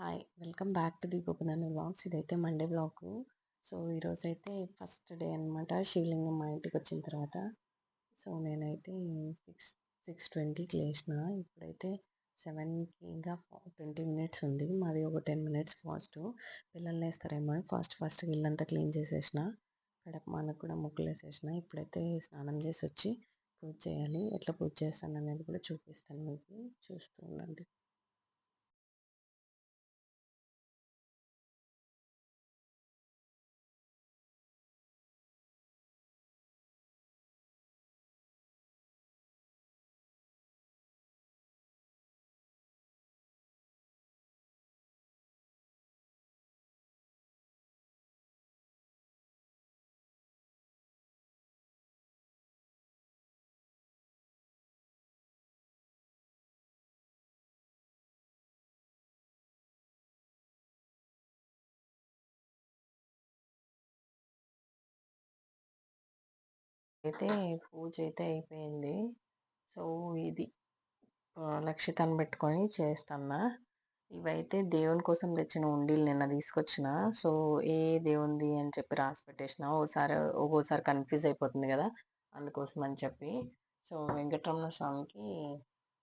Hi welcome back to the Gopanani vlogs. ఇదైతే Monday vlog. So ఈరోజైతే first day అనమాట శివలింగం మా ఇంటికి వచ్చిన తర్వాత. సో నేనైతే 6:20కి లేచిన. ఇప్పుడైతే 7కి ఇంకా 20 మినిట్స్ ఉంది. మాది ఒక 10 మినిట్స్ ఫాస్ట్. పిల్లల్ని వేస్తారేమో ఫాస్ట్ ఇల్లంతా క్లీన్ చేసేసిన. కడప మనకు కూడా ముగ్గులు వేసేసిన. ఇప్పుడైతే స్నానం చేసి వచ్చి పూజ చేయాలి. ఎట్లా పూజ చేస్తాను అనేది కూడా చూపిస్తాను మీకు, చూస్తూ ఉండండి. అయితే పూజ అయితే అయిపోయింది. సో ఇది లక్షితాన్ని పెట్టుకొని చేస్తున్నా. ఇవైతే దేవుని కోసం తెచ్చిన ఉండీలు నిన్న తీసుకొచ్చిన. సో ఏ దేవుంది అని చెప్పి రాసి పెట్టేసిన. ఒక్కోసారి కన్ఫ్యూజ్ అయిపోతుంది కదా, అందుకోసం అని చెప్పి. సో వెంకటరమణ స్వామికి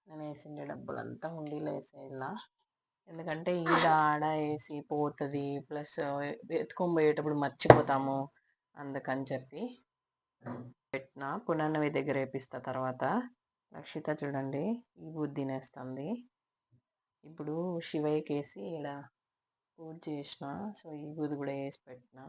నేను వేసిండే డబ్బులంతా ఉండీలో వేసేయాల. ఎందుకంటే ఈడ ఆడ వేసి పోతుంది, ప్లస్ ఎత్తుకొని పోయేటప్పుడు మర్చిపోతాము, అందుకని చెప్పి పెట్టిన. పునర్నవి దగ్గర వేపిస్తా తర్వాత. రక్షిత చూడండి ఈ బూది తినేస్తుంది. ఇప్పుడు శివయ్యకి వేసి ఇక్కడ పూజ చేసిన. సో ఈ బూది కూడా వేసి పెట్టిన.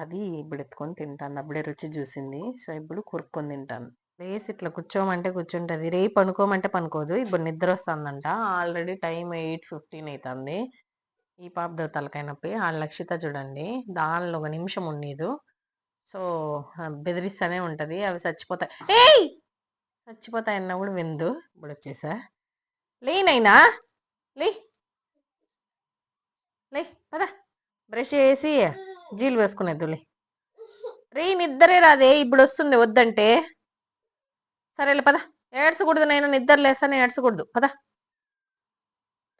అది ఇప్పుడు ఎత్తుకొని తింటాను. అప్పుడే రుచి చూసింది. సో ఇప్పుడు కొరుక్కొని తింటాను. లేసి ఇట్లా కూర్చోమంటే కూర్చుంటుంది, రేపు పనుకోమంటే పనుకోదు. ఇప్పుడు నిద్ర వస్తుందంట. ఆల్రెడీ టైం 8:15 అవుతుంది. ఈ పాప తలకాయ నొప్పి. ఆ లక్షిత చూడండి దానిలో ఒక నిమిషం ఉండదు. సో బెదిరిస్తూనే ఉంటుంది. అవి చచ్చిపోతాయి. చచ్చిపోతాయన్నా కూడా విందు. ఇప్పుడు వచ్చేసా. లేనైనా లే లే పద, బ్రష్ చేసి జీలు వేసుకునేద్దులే. నిద్దరే రాదే, ఇప్పుడు వస్తుంది వద్దంటే. సరేలే పద. ఏడ్చకూడదు, నేను నిద్ర లేస్తాను, ఏడ్చకూడదు పద.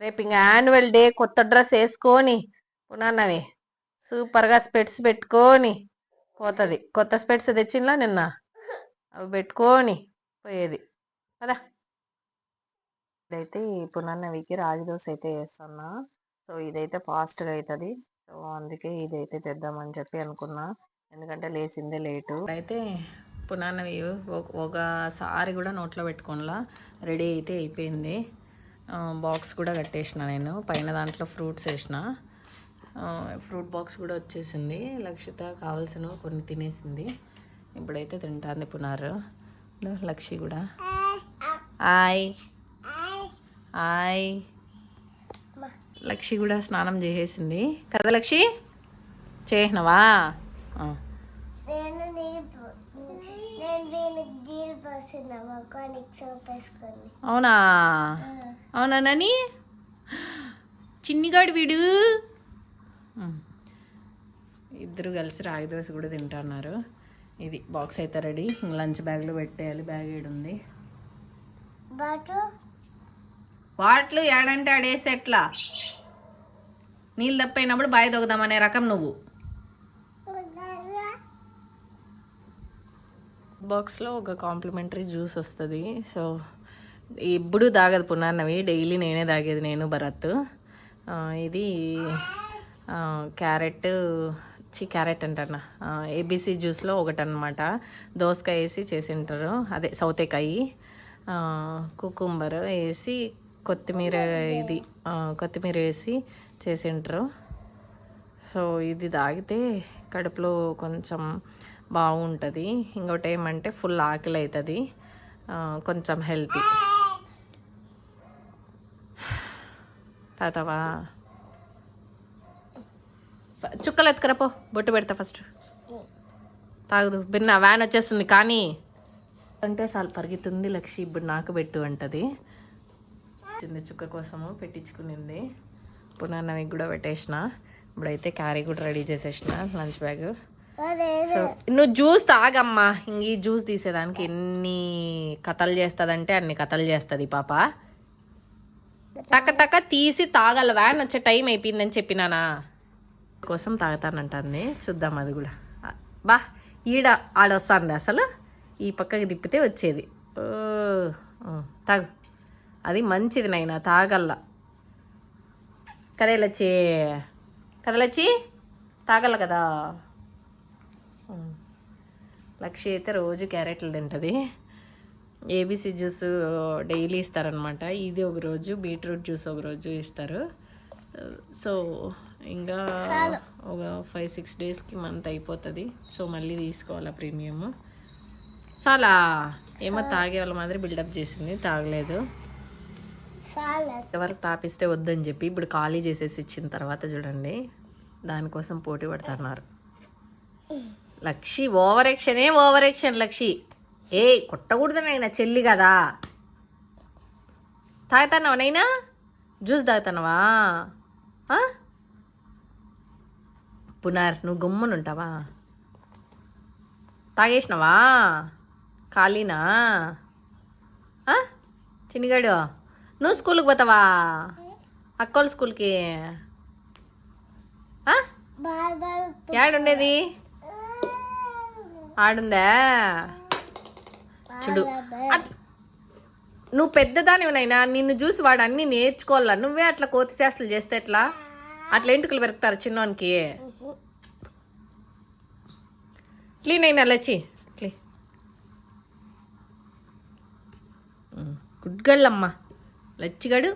రేపు ఇంకా యాన్యువల్ డే, కొత్త డ్రెస్ వేసుకొని పునాన్నవి సూపర్గా స్పెట్స్ పెట్టుకొని పోతుంది. కొత్త స్పెట్స్ తెచ్చిందా నిన్న, అవి పెట్టుకొని పోయేది కదా. ఇదైతే పునర్నవికి రాజదోశ అయితే వేస్తున్నా. సో ఇదైతే ఫాస్ట్గా అవుతుంది. సో అందుకే ఇదైతే చేద్దామని చెప్పి అనుకున్నా, ఎందుకంటే లేచిందే లేటు. అయితే పునర్నవి ఒకసారి కూడా నోట్లో పెట్టుకోనలా రెడీ అయితే అయిపోయింది. బాక్స్ కూడా కట్టేసిన నేను. పైన దాంట్లో ఫ్రూట్స్ వేసిన. ఫ్రూట్ బాక్స్ కూడా వచ్చేసింది. లక్షిత కావాల్సినవి కొన్ని తినేసింది. ఇప్పుడైతే తింటాంది పునారు. లక్షి కూడా హాయ్ హాయ్. లక్షి కూడా స్నానం చేసేసింది కదా. లక్షి చేసినవా? అవునా అవునా నని చిన్నిగాడు వీడు. ఇద్దరు కలిసి రాగి దోశ కూడా తింటున్నారు. ఇది బాక్స్ అయితే రెడీ. లంచ్ బ్యాగ్లో పెట్టేయాలి. బ్యాగ్ ఏడుంది. బాట్లు ఏడంటే ఆడేసి ఎట్లా నీళ్ళు తప్పైనప్పుడు బాయి తొగదామనే రకం నువ్వు. బాక్స్లో ఒక కాంప్లిమెంటరీ జ్యూస్ వస్తుంది. సో ఎప్పుడు తాగదు పునర్నవి, డైలీ నేనే తాగేది, నేను భరత్. ఇది క్యారెట్ అంటారా, ఏబీసీ జ్యూస్లో ఒకటి అనమాట. దోసకాయ వేసి చేసింటారు, అదే సౌతేకాయ, కుకుంబర్ వేసి కొత్తిమీర కొత్తిమీర వేసి చేసింటారు. సో ఇది తాగితే కడుపులో కొంచెం బాగుంటుంది. ఇంకోటి ఏమంటే ఫుల్ ఆకలి అవుతుంది, కొంచెం హెల్తీ. తాతవా చుక్కలు ఎత్తుకరపో, బొట్టు పెడతా ఫస్ట్. తాగదు బిన్న, వ్యాన్ వచ్చేస్తుంది కానీ అంటే చాలా పరిగెత్తుంది. లక్షి ఇప్పుడు నాకు పెట్టు అంటది. చిన్న చుక్క కోసము పెట్టించుకునింది. పునర్నవికి కూడా పెట్టేసిన. ఇప్పుడైతే క్యారీ కూడా రెడీ చేసేసిన, లంచ్ బ్యాగ్. సో నువ్వు జ్యూస్ తాగమ్మా. ఇంక ఈ జ్యూస్ తీసేదానికి ఎన్ని కథలు చేస్తుందంటే అన్ని కథలు చేస్తుంది పాప. టక టక తీసి తాగాల, వ్యాన్ వచ్చే టైం అయిపోయిందని చెప్పినానా కోసం తాగుతానంటుంది. చూద్దాం అది కూడా. బా ఆడొస్తుంది అసలు, ఈ పక్కకి తిప్పితే వచ్చేది. తాగు, అది మంచిది నైనా, తాగల్లా కదేలచ్చి కదలచ్చి తాగల కదా. లక్ష్య అయితే రోజు క్యారెట్లు తింటుంది. ఏబీసీ జ్యూస్ డైలీ ఇస్తారనమాట. ఇది ఒక రోజు, బీట్రూట్ జ్యూస్ ఒక రోజు ఇస్తారు. సో ఇంకా ఒక 5-6 డేస్కి మంత్ అయిపోతుంది. సో మళ్ళీ తీసుకోవాలి ప్రీమియము. చాలా ఏమో తాగే వాళ్ళ మాదిరి బిల్డప్ చేసింది, తాగలేదు. ఎవరికి తాపిస్తే వద్దని చెప్పి ఇప్పుడు ఖాళీ చేసేసి ఇచ్చిన తర్వాత చూడండి దానికోసం పోటీ పడుతున్నారు. లక్షి ఓవర్ యాక్షన్ లక్షి. కొట్టకూడదు నైనా, చెల్లి కదా. తాగుతాన్నావా నైనా? జ్యూస్ తాగుతానవా? పునార్ నువ్వు గమ్మునుంటావా? తాగేసినవా? ఖాళీనా చిన్నగాడు? నువ్వు స్కూల్కి పోతావా? అక్కోళ్ళ స్కూల్కి యాడుండేది? ఆడుందా? చూడు, నువ్వు పెద్దదానివనైనా నిన్ను చూసి వాడు అన్నీ నేర్చుకోవాలా. నువ్వే అట్లా కోతి చేష్టలు చేస్తే ఎట్లా? అట్లా ఎంటుకలు పెరుగుతారు చిన్నోనికి. క్లీన్ అయినా లచ్చి, క్లీన్. గుడ్గళ్ళమ్మ లచ్చిగాడు,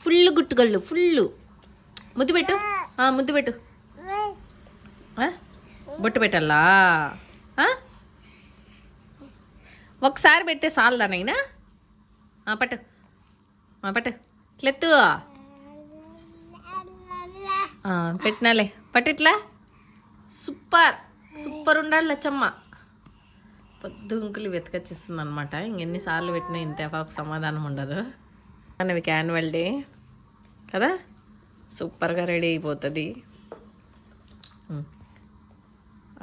ఫుల్ గుట్టుగళ్ళు, ఫుల్. ముద్దు పెట్టు, ముద్దు పెట్టు. బొట్టు పెట్టాలా? ఒకసారి పెడితే చాలదానైనా? పట్టు పట్టు, ఇట్లెత్తు. పెట్టినాలే, పట్టు ఇట్లా. సూపర్ ఉండాలి లచ్చమ్మ. పొద్దుంకులు వెతకచ్చిస్తుంది అనమాట. ఇంకెన్నిసార్లు పెట్టినా ఇంతే, ఒక సమాధానం ఉండదు. మనవి యాన్యువల్ డే కదా, సూపర్గా రెడీ అయిపోతుంది.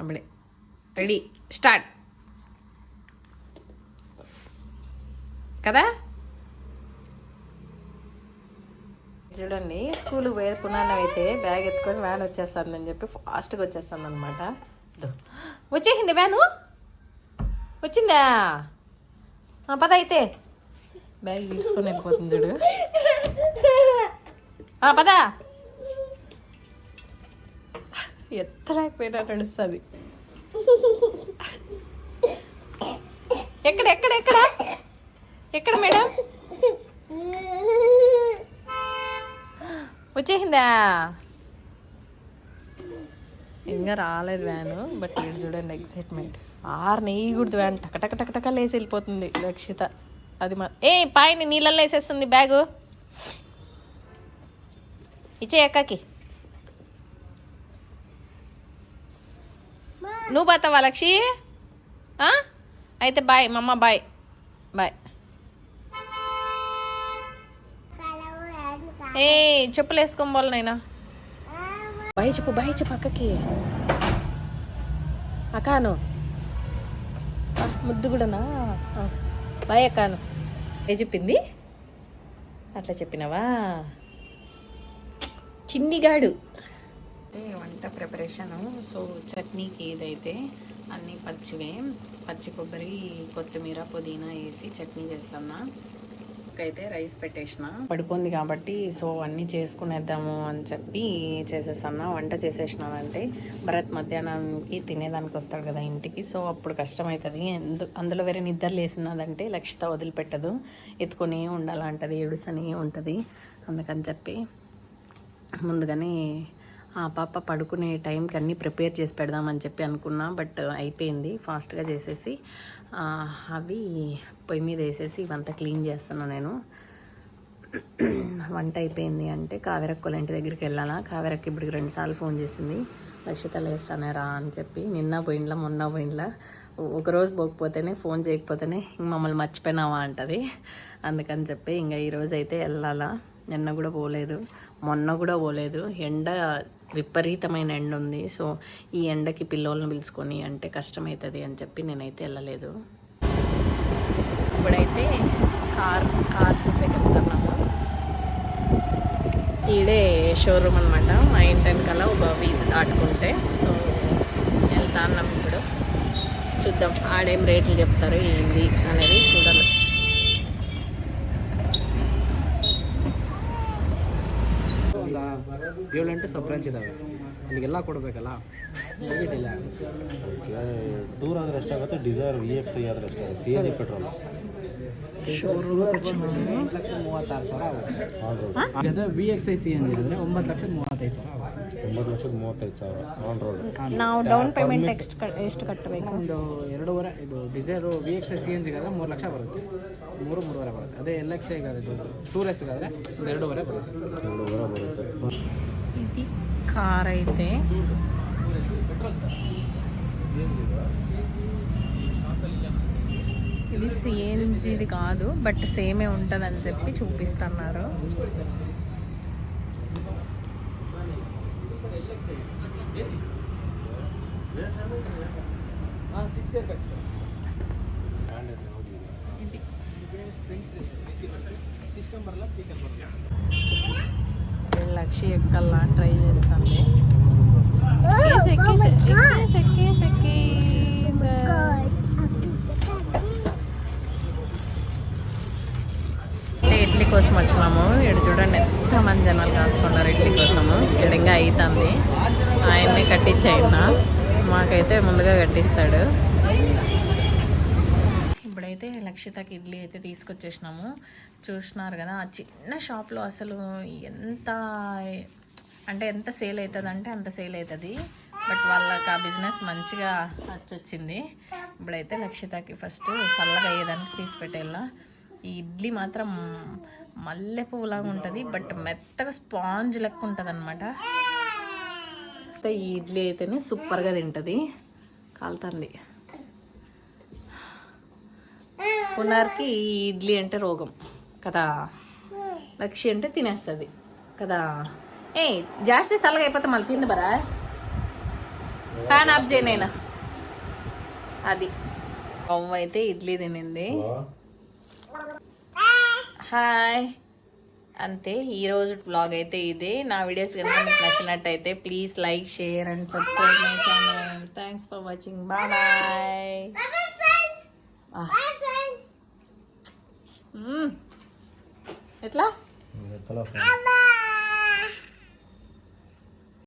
అప్పుడే రెడీ స్టార్ట్ కదా. చూడండి, స్కూల్కి పోయే పునాన్నం అయితే బ్యాగ్ ఎత్తుకొని వ్యాన్ వచ్చేస్తుందని చెప్పి ఫాస్ట్గా వచ్చేస్తుంది అనమాట. వచ్చేసింది వ్యాను, వచ్చిందా? పద అయితే, బ్యాగ్ తీసుకొని వెళ్ళిపోతుంది చూడు. పద, ఎత్తలేకపోయినా నడుస్తుంది. ఎక్కడ ఎక్కడ ఎక్కడ ఎక్కడ మేడం? వచ్చేసిందా? ఇంకా రాలేదు వ్యాను, బట్ మీరు చూడండి ఎక్సైట్మెంట్. 6 నెయ్యకూడదు వ్యాన్, టక టక టక లేసి వెళ్ళిపోతుంది రక్షిత. అది పాయని నీళ్ళల్లో వేసేస్తుంది బ్యాగు. ఇచ్చే అక్కకి. నువ్వు పోతావా లక్షి? అయితే బాయ్ మమ్మ, బాయ్ బాయ్. చెప్పులు వేసుకోం పోలు నైనా. బాయ్ చెప్పు, బాయ్ చెప్పు అక్కకి. అకాను ముద్దు కూడానా? బాయ్ అక్కాను. చెప్పింది అట్లా చెప్పినావా? చిన్నిగాడు. వంట ప్రిపరేషను. సో చట్నీకి ఏదైతే అన్నీ పచ్చి కొబ్బరి, కొత్తిమీర, పుదీనా వేసి చట్నీ చేస్తున్నా. అయితే రైస్ పెట్టేసిన, పడుకుంది కాబట్టి సో అన్నీ చేసుకునేద్దాము అని చెప్పి చేసేస్తున్నా. వంట చేసేసినానంటే భరత్ మధ్యాహ్నానికి తినేదానికి వస్తాడు కదా ఇంటికి. సో అప్పుడు కష్టమవుతుంది. అందులో వేరే నిద్ర లేసినదంటే లక్షిత వదిలిపెట్టదు, ఎత్తుకొని ఉండాలంటది, ఏడుసని ఉంటుంది. అందుకని చెప్పి ముందుగానే ఆ పాప పడుకునే టైంకి అన్నీ ప్రిపేర్ చేసి పెడదామని చెప్పి అనుకున్నా. బట్ అయిపోయింది, ఫాస్ట్గా చేసేసి అవి పొయ్యి మీద వేసేసి ఇవంతా క్లీన్ చేస్తున్నాను నేను. వంట అయిపోయింది అంటే కావేరక్క వాళ్ళ ఇంటి దగ్గరికి వెళ్ళాలా. కావేరక్క ఇప్పుడు 2 సార్లు ఫోన్ చేసింది, లక్షిత లేస్తానే రా అని చెప్పి. నిన్న పోయిండ్లా, మొన్న పోయిండ్లా. ఒకరోజు పోకపోతేనే, ఫోన్ చేయకపోతేనే మమ్మల్ని మర్చిపోయినావా అంటది. అందుకని చెప్పి ఇంకా ఈరోజు అయితే వెళ్ళాలా. నిన్న కూడా పోలేదు, మొన్న కూడా పోలేదు. ఎండ విపరీతమైన ఎండ ఉంది. సో ఈ ఎండకి పిల్లోళ్ళని పిలుచుకొని అంటే కష్టమవుతుంది అని చెప్పి నేనైతే వెళ్ళలేదు. ఇప్పుడైతే కార్ చూసేకెళ్తున్నాము. ఈడే షోరూమ్ అనమాట. మా ఇంటి వెనకాల ఒక వీధి దాటుకుంటే. సో వెళ్తా అన్నాం ఇప్పుడు. చూద్దాం ఆడేం రేట్లు చెప్తారు ఏంది అనేది చూడాలి. ಏಳೆಂಟು ಸಬ್ ಬ್ರಾಂಚ್ ಇದ್ದಾವೆ, ಅಲ್ಲಿಗೆಲ್ಲ ಕೊಡಬೇಕಲ್ಲ, ಹೋಗಿಟ್ಟಿಲ್ಲ. ಟೂರ್ ಆದರೆ ಎಷ್ಟಾಗುತ್ತೆ, ಡಿಸೈರ್ VXI ಆದರೆ ಎಷ್ಟಾಗುತ್ತೆ, CNG ಪೆಟ್ರೋಲ್ ಶೋರೂಮ್ 1,36,000 ಆಗುತ್ತೆ. ಅದೇ VXI CNG ಅಂದರೆ 9,35,000 ಆಗುತ್ತೆ. 9,35,000 ಆನ್ ರೋಡ್. ನಾವು ಡೌನ್ ಪೇಮೆಂಟ್ ಎಷ್ಟು ಕಟ್ಟಬೇಕು? ಒಂದು 2.5. ಇದು ಡಿಸೈರು VXI CNG ಗಾದ್ರೆ 3 ಲಕ್ಷ ಬರುತ್ತೆ, 3.5 ಬರುತ್ತೆ. ಅದೇ LXI ಗಾದ್ರೆ ಟೂರೆಸ್ಟ್ಗಾದರೆ 2.5 ಬರುತ್ತೆ. 2.5 ಬರುತ್ತೆ. ఇది కార్ అయితే ఇది సిఎన్జిది కాదు, బట్ సేమే ఉంటుందని చెప్పి చూపిస్తున్నారు. ఇది లక్షి ఎక్కల్లా ట్రై చేస్తుంది. ఇడ్లీ కోసం వచ్చినాము. ఇక్కడ చూడండి ఎంతమంది జనాలు కాసుకున్నారు ఇడ్లీ కోసము. ఇక్కడ ఇంకా అవుతుంది. ఆయన్ని కట్టించాయన, మాకైతే ముందుగా కట్టిస్తాడు. ఇప్పుడైతే లక్షితకి ఇడ్లీ అయితే తీసుకొచ్చేసినాము. చూసినారు కదా, ఆ చిన్న షాప్లో అసలు ఎంత సేల్ అవుతుంది అంటే అంత సేల్ అవుతుంది. బట్ వాళ్ళకి ఆ బిజినెస్ మంచిగా వచ్చింది. ఇప్పుడైతే లక్షితకి ఫస్ట్ చల్లగా అయ్యేదానికి తీసి పెట్టేలా. ఈ ఇడ్లీ మాత్రం మల్లె పువ్వులాగా ఉంటుంది, బట్ మెత్తగా స్పాంజ్ లెక్క ఉంటుంది అనమాట. ఈ ఇడ్లీ అయితేనే సూపర్గా తింటుంది. కాలుతుంది. పునర్కి ఈ ఇడ్లీ అంటే రోగం కదా, లక్ష్య అంటే తినేస్తుంది కదా. జాస్తి చల్లగా అయిపోతే మళ్ళీ తింది బరా. Fan of చేయనైనా. అది అవ్వ అయితే ఇడ్లీ తినింది. హాయ్, అంతే ఈరోజు వ్లాగ్ అయితే ఇదే. నా వీడియోస్ కనుక మీకు నచ్చినట్టయితే please like, share and subscribe my channel. Thanks for watching. Bye. ఎట్లా